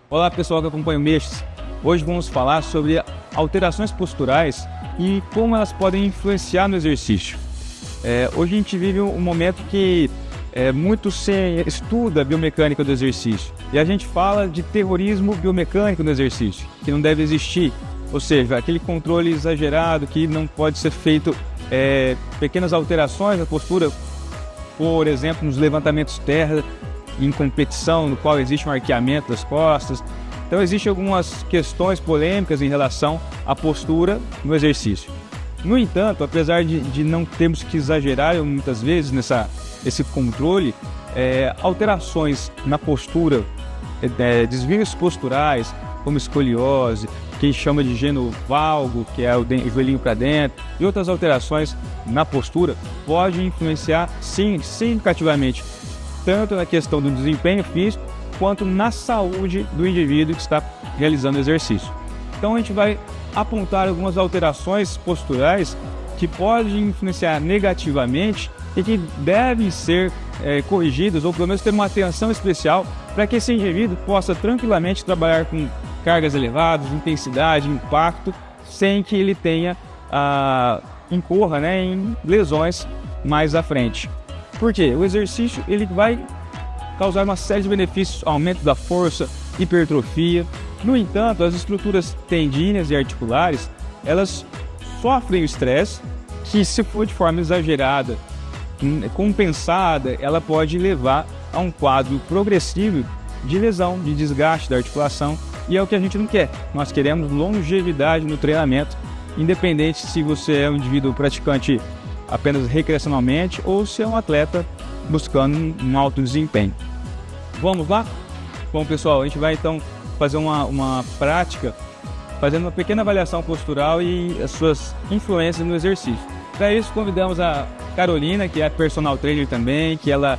Olá pessoal que acompanha o Meixas. Hoje vamos falar sobre alterações posturais e como elas podem influenciar no exercício. Hoje a gente vive um momento que muito se estuda a biomecânica do exercício e a gente fala de terrorismo biomecânico no exercício, que não deve existir, ou seja, aquele controle exagerado que não pode ser feito pequenas alterações na postura, por exemplo, nos levantamentos terra em competição, no qual existe um arqueamento das costas. Então existem algumas questões polêmicas em relação à postura no exercício. No entanto, apesar de não termos que exagerar muitas vezes nesse controle, alterações na postura, desvios posturais, como escoliose, que chama de genovalgo, que é o joelhinho para dentro, e outras alterações na postura, podem influenciar sim, significativamente, tanto na questão do desempenho físico, quanto na saúde do indivíduo que está realizando o exercício. Então a gente vai apontar algumas alterações posturais que podem influenciar negativamente e que devem ser corrigidas, ou pelo menos ter uma atenção especial para que esse indivíduo possa tranquilamente trabalhar com cargas elevadas, intensidade, impacto, sem que ele incorra em lesões mais à frente. Por quê? O exercício ele vai causar uma série de benefícios, aumento da força, hipertrofia. No entanto, as estruturas tendíneas e articulares, elas sofrem o estresse, que se for de forma exagerada, compensada, ela pode levar a um quadro progressivo de lesão, de desgaste da articulação, e é o que a gente não quer. Nós queremos longevidade no treinamento, independente se você é um indivíduo praticante apenas recreacionalmente ou se é um atleta buscando um alto desempenho. Vamos lá? Bom pessoal, a gente vai então fazer uma prática, fazendo uma pequena avaliação postural e as suas influências no exercício. Para isso convidamos a Carolina, que é personal trainer também, que ela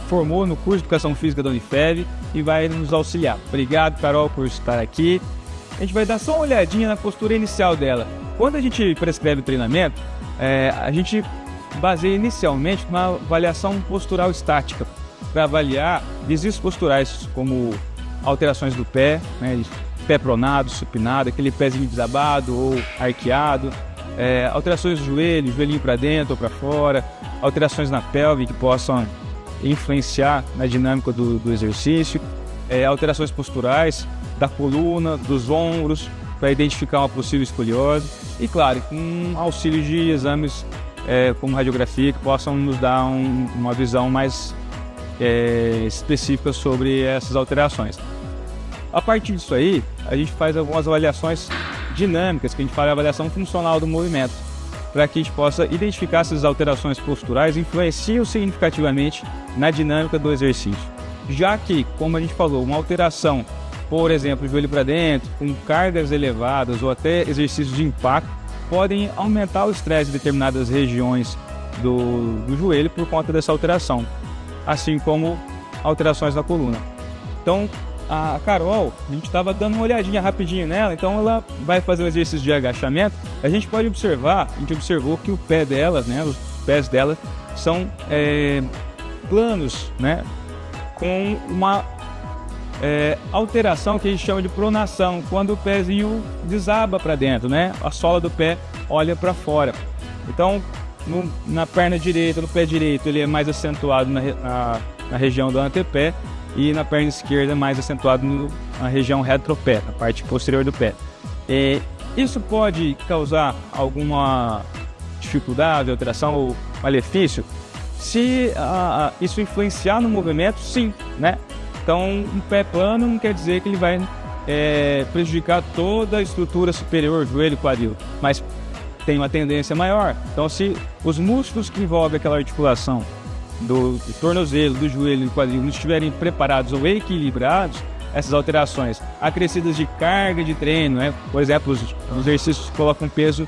formou no curso de Educação Física da Unifev e vai nos auxiliar. Obrigado, Carol, por estar aqui. A gente vai dar só uma olhadinha na postura inicial dela. Quando a gente prescreve o treinamento, a gente baseia inicialmente uma avaliação postural estática para avaliar desvios posturais como alterações do pé, pé pronado, supinado, aquele pezinho desabado ou arqueado, alterações do joelho, joelhinho para dentro ou para fora, alterações na pelve que possam influenciar na dinâmica do exercício, alterações posturais da coluna, dos ombros, para identificar uma possível escoliose e, claro, com auxílio de exames como radiografia que possam nos dar uma visão mais específica sobre essas alterações. A partir disso aí, a gente faz algumas avaliações dinâmicas, que a gente fala de avaliação funcional do movimento, para que a gente possa identificar se as alterações posturais influenciam significativamente na dinâmica do exercício. Já que, como a gente falou, uma alteração, por exemplo, joelho para dentro, com cargas elevadas ou até exercícios de impacto, podem aumentar o estresse em determinadas regiões do joelho por conta dessa alteração, assim como alterações na coluna. Então, a Carol, a gente estava dando uma olhadinha rapidinho nela, então ela vai fazer um exercício de agachamento. A gente pode observar, a gente observou que o pé dela, os pés dela são planos, com uma alteração que a gente chama de pronação, quando o pezinho desaba para dentro, a sola do pé olha para fora. Então, na perna direita, no pé direito, ele é mais acentuado na região do antepé, e na perna esquerda mais acentuado na região retropé, na parte posterior do pé. Isso pode causar alguma dificuldade, alteração ou malefício? Se isso influenciar no movimento, sim, Então, um pé plano não quer dizer que ele vai prejudicar toda a estrutura superior, joelho, quadril, mas tem uma tendência maior. Então, se os músculos que envolvem aquela articulação do tornozelo, do joelho e quadril não estiverem preparados ou equilibrados, essas alterações acrescidas de carga de treino, por exemplo, os exercícios que colocam peso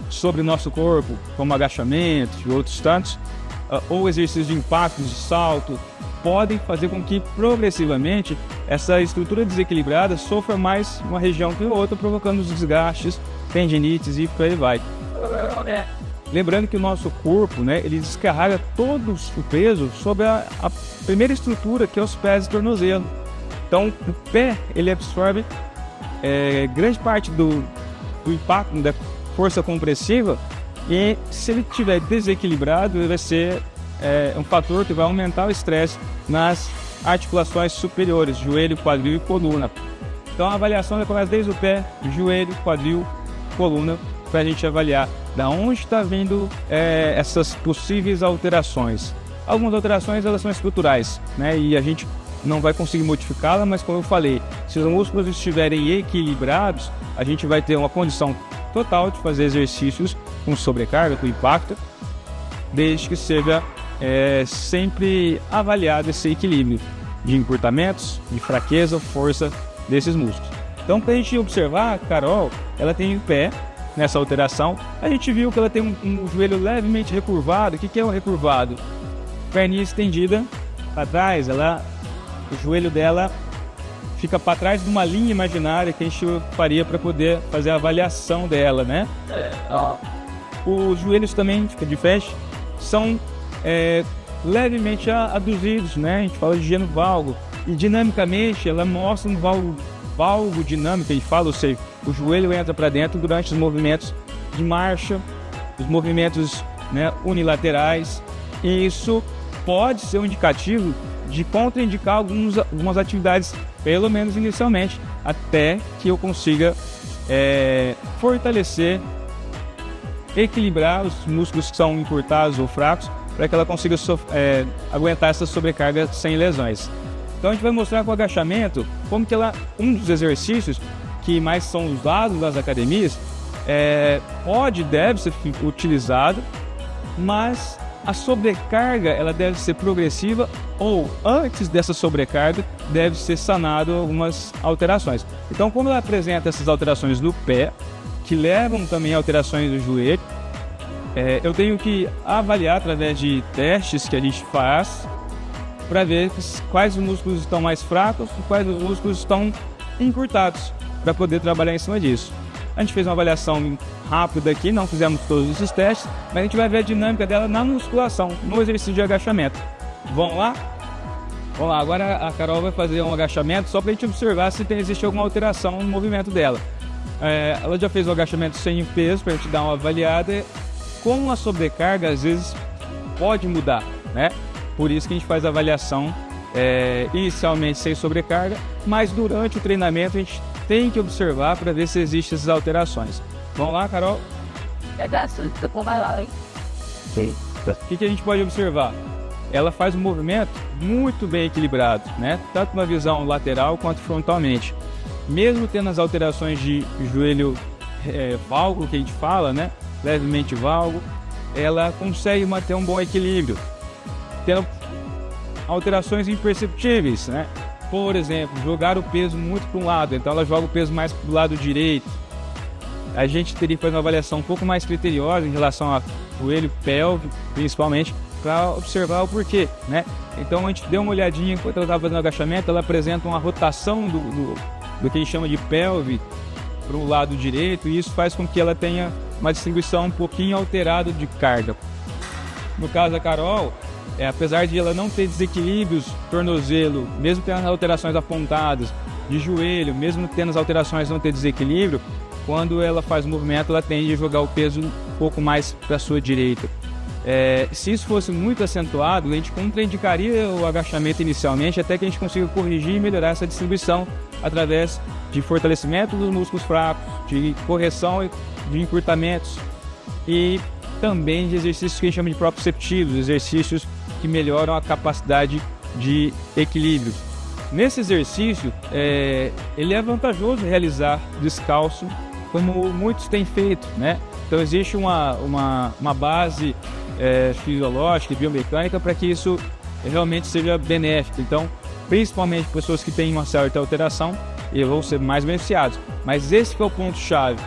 sobre o nosso corpo, como agachamento e outros tantos, ou exercícios de impacto, de salto, podem fazer com que progressivamente essa estrutura desequilibrada sofra mais uma região que outra, provocando os desgastes, tendinites e por aí vai. Lembrando que o nosso corpo, ele descarrega todo o peso sobre a primeira estrutura, que é os pés e tornozelo. Então, o pé, ele absorve grande parte do impacto da força compressiva, e se ele estiver desequilibrado, ele vai ser um fator que vai aumentar o estresse nas articulações superiores, joelho, quadril e coluna. Então a avaliação começa desde o pé, joelho, quadril, coluna, para a gente avaliar da onde está vindo essas possíveis alterações. Algumas alterações, elas são estruturais, né? E a gente não vai conseguir modificá-la, mas como eu falei, se os músculos estiverem equilibrados, a gente vai ter uma condição total de fazer exercícios com sobrecarga, com impacto, desde que seja sempre avaliado esse equilíbrio de encurtamentos, de fraqueza, força desses músculos. Então, para a gente observar, a Carol, ela tem o pé nessa alteração. A gente viu que ela tem um joelho levemente recurvado. O que é um recurvado? Perninha estendida para trás, o joelho dela fica para trás de uma linha imaginária que a gente faria para poder fazer a avaliação dela, né? Os joelhos também, fica de frente, são levemente aduzidos, né? A gente fala de geno valgo, e dinamicamente ela mostra um valgo dinâmico, a gente fala, ou seja, o joelho entra para dentro durante os movimentos de marcha, os movimentos, né, unilaterais, e isso pode ser um indicativo de contraindicar algumas atividades, pelo menos inicialmente, até que eu consiga fortalecer, equilibrar os músculos que são encurtados ou fracos, para que ela consiga aguentar essa sobrecarga sem lesões. Então a gente vai mostrar com o agachamento como que um dos exercícios que mais são usados nas academias deve ser utilizado, mas a sobrecarga ela deve ser progressiva, ou antes dessa sobrecarga deve ser sanado algumas alterações. Então, como ela apresenta essas alterações no pé, que levam também a alterações do joelho, eu tenho que avaliar através de testes que a gente faz para ver quais os músculos estão mais fracos e quais os músculos estão encurtados, para poder trabalhar em cima disso. A gente fez uma avaliação rápida aqui, não fizemos todos esses testes, mas a gente vai ver a dinâmica dela na musculação, no exercício de agachamento. Vamos lá? Vamos lá, agora a Carol vai fazer um agachamento só para a gente observar se existe alguma alteração no movimento dela. Ela já fez o agachamento sem peso, para a gente dar uma avaliada. Com a sobrecarga, às vezes pode mudar, né? Por isso que a gente faz a avaliação inicialmente sem sobrecarga, mas durante o treinamento a gente tem que observar para ver se existem essas alterações. Vamos lá, Carol? O que a gente pode observar? Ela faz um movimento muito bem equilibrado, né? Tanto na visão lateral quanto frontalmente. Mesmo tendo as alterações de joelho valgo, que a gente fala, né? Levemente valgo, ela consegue manter um bom equilíbrio, tendo alterações imperceptíveis, né? Por exemplo, jogar o peso muito para um lado, então ela joga o peso mais para o lado direito. A gente teria que fazer uma avaliação um pouco mais criteriosa em relação a joelho, pélvico, principalmente, para observar o porquê, né? Então a gente deu uma olhadinha enquanto ela estava fazendo o agachamento, ela apresenta uma rotação do que a gente chama de pelve para o lado direito, e isso faz com que ela tenha uma distribuição um pouquinho alterada de carga. No caso da Carol, apesar de ela não ter desequilíbrios tornozelo, mesmo tendo alterações apontadas de joelho, mesmo tendo as alterações de não ter desequilíbrio, quando ela faz o movimento, ela tende a jogar o peso um pouco mais para a sua direita. Se isso fosse muito acentuado, a gente contraindicaria o agachamento inicialmente, até que a gente consiga corrigir e melhorar essa distribuição através de fortalecimento dos músculos fracos, de correção de encurtamentos e também de exercícios que a gente chama de proprioceptivos, exercícios que melhoram a capacidade de equilíbrio. Nesse exercício, ele é vantajoso realizar descalço, como muitos têm feito, né? Então existe uma base fisiológica e biomecânica para que isso realmente seja benéfico. Então, principalmente pessoas que têm uma certa alteração, vão ser mais beneficiados. Mas esse que é o ponto-chave.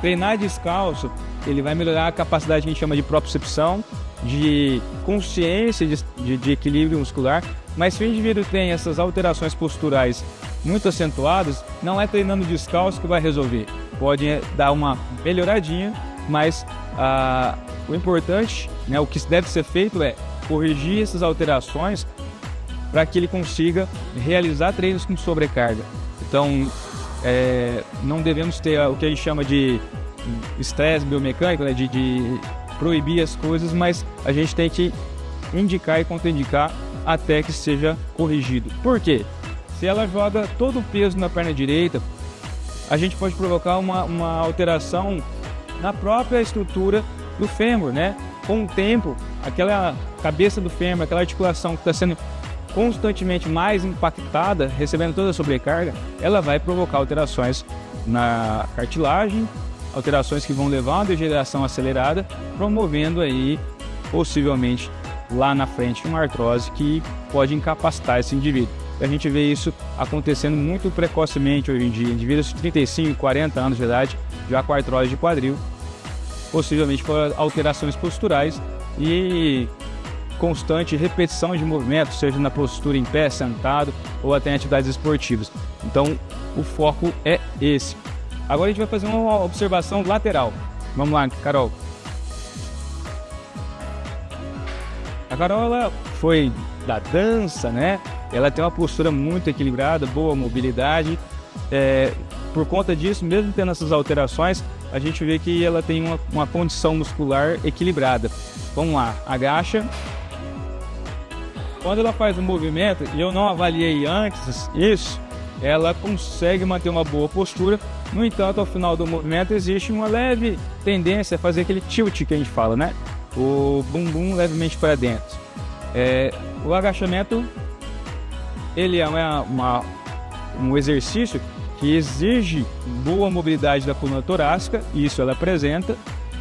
Treinar descalço, ele vai melhorar a capacidade que a gente chama de propriocepção, de consciência de equilíbrio muscular. Mas se o indivíduo tem essas alterações posturais muito acentuadas, não é treinando descalço que vai resolver. Pode dar uma melhoradinha, mas o importante, né, o que deve ser feito é corrigir essas alterações para que ele consiga realizar treinos com sobrecarga. Então, não devemos ter o que a gente chama de estresse biomecânico, né, de proibir as coisas, mas a gente tem que indicar e contraindicar até que seja corrigido. Por quê? Se ela joga todo o peso na perna direita, a gente pode provocar uma alteração na própria estrutura do fêmur, né? Com o tempo, aquela cabeça do fêmur, aquela articulação que está sendo constantemente mais impactada, recebendo toda a sobrecarga, ela vai provocar alterações na cartilagem, alterações que vão levar a uma degeneração acelerada, promovendo aí, possivelmente, lá na frente, uma artrose que pode incapacitar esse indivíduo. A gente vê isso acontecendo muito precocemente hoje em dia, indivíduos de 35, 40 anos de idade, já com artrose de quadril, possivelmente por alterações posturais e constante repetição de movimentos, seja na postura em pé, sentado ou até em atividades esportivas. Então, o foco é esse. Agora a gente vai fazer uma observação lateral. Vamos lá, Carol. A Carol, ela foi da dança, né? Ela tem uma postura muito equilibrada, boa mobilidade. Por conta disso, mesmo tendo essas alterações, a gente vê que ela tem uma condição muscular equilibrada. Vamos lá, agacha. Quando ela faz o movimento, e eu não avaliei antes isso, ela consegue manter uma boa postura. No entanto, ao final do movimento, existe uma leve tendência a fazer aquele tilt que a gente fala, né? O bumbum levemente para dentro. O agachamento, ele é um exercício que exige boa mobilidade da coluna torácica, isso ela apresenta,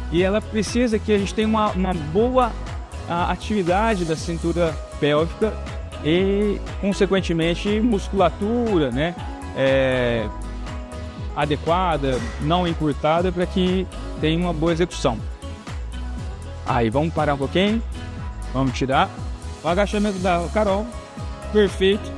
e ela precisa que a gente tenha uma boa atividade da cintura pélvica e, consequentemente, musculatura, né? Adequada, não encurtada, para que tenha uma boa execução. Aí, vamos parar um pouquinho, vamos tirar o agachamento da Carol, perfeito.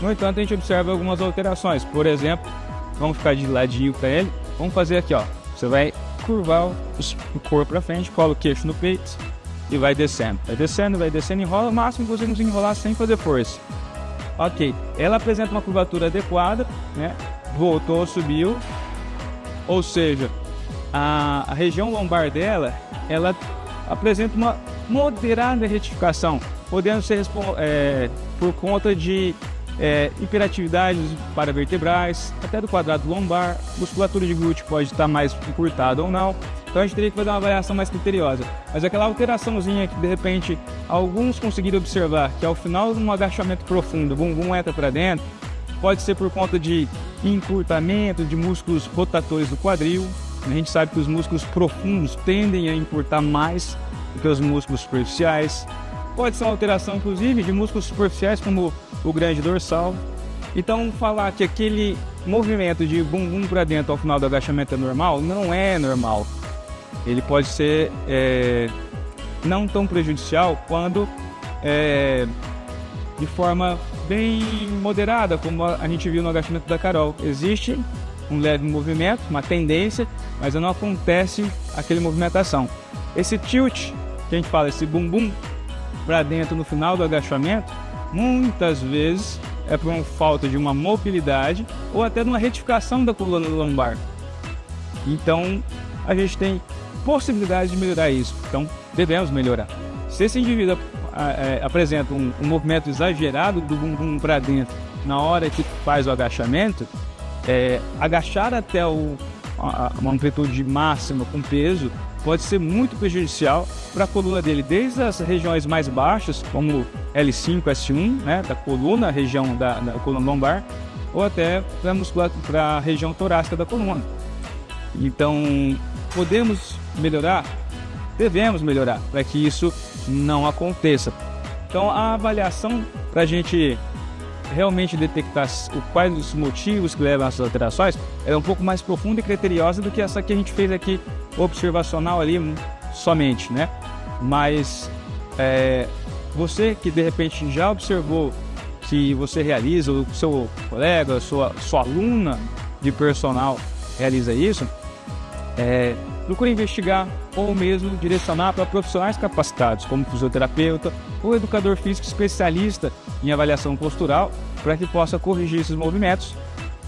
No entanto, a gente observa algumas alterações. Por exemplo, vamos ficar de ladinho para ele. Vamos fazer aqui, ó. Você vai curvar o corpo para frente, cola o queixo no peito e vai descendo. Vai descendo, enrola o máximo que você conseguir enrolar sem fazer força. Ok. Ela apresenta uma curvatura adequada, né? Voltou, subiu. Ou seja, a região lombar dela, ela apresenta uma moderada retificação, podendo ser por conta de hiperatividades paravertebrais, até do quadrado lombar, musculatura de glúteo pode estar mais encurtada ou não. Então a gente teria que fazer uma avaliação mais criteriosa. Mas aquela alteraçãozinha que de repente alguns conseguiram observar, que ao final de um agachamento profundo, o bumbum entra para dentro, pode ser por conta de encurtamento de músculos rotatores do quadril. A gente sabe que os músculos profundos tendem a encurtar mais do que os músculos superficiais. Pode ser uma alteração, inclusive, de músculos superficiais, como o grande dorsal. Então, falar que aquele movimento de bumbum para dentro ao final do agachamento é normal, não é normal. Ele pode ser não tão prejudicial quando de forma bem moderada, como a gente viu no agachamento da Carol. Existe um leve movimento, uma tendência, mas não acontece aquele movimentação. Esse tilt, que a gente fala, esse bumbum para dentro no final do agachamento, muitas vezes é por uma falta de uma mobilidade ou até de uma retificação da coluna lombar. Então, a gente tem possibilidade de melhorar isso. Então, devemos melhorar. Se esse indivíduo apresenta um movimento exagerado do bumbum para dentro na hora que faz o agachamento, agachar até uma amplitude máxima com peso pode ser muito prejudicial para a coluna dele, desde as regiões mais baixas, como L5, S1, né, da coluna, a região da coluna lombar, ou até para a região torácica da coluna. Então, podemos melhorar? Devemos melhorar para que isso não aconteça. Então, a avaliação para a gente realmente detectar quais os motivos que levam a essas alterações é um pouco mais profunda e criteriosa do que essa que a gente fez aqui, observacional ali somente, né? Mas você que de repente já observou que você realiza, o seu colega, sua aluna de personal realiza isso, procure investigar ou mesmo direcionar para profissionais capacitados, como fisioterapeuta ou educador físico especialista em avaliação postural, para que possa corrigir esses movimentos,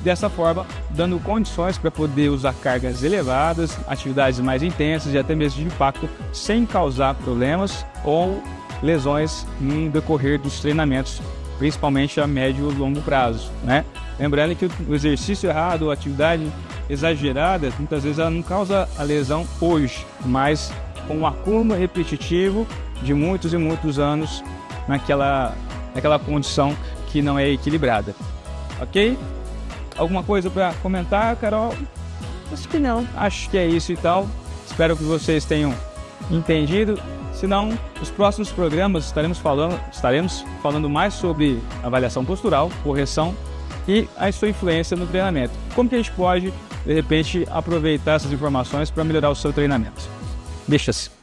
dessa forma dando condições para poder usar cargas elevadas, atividades mais intensas e até mesmo de impacto, sem causar problemas ou lesões no decorrer dos treinamentos, principalmente a médio e longo prazo, né? Lembrando que o exercício errado ou atividade exagerada, muitas vezes ela não causa a lesão hoje, mas com um acúmulo repetitivo de muitos e muitos anos naquela condição que não é equilibrada. Ok? Alguma coisa para comentar, Carol? Acho que não. Acho que é isso e tal. Espero que vocês tenham entendido. Se não, nos próximos programas estaremos falando mais sobre avaliação postural, correção e a sua influência no treinamento. Como que a gente pode, de repente, aproveitar essas informações para melhorar o seu treinamento. Deixa-se.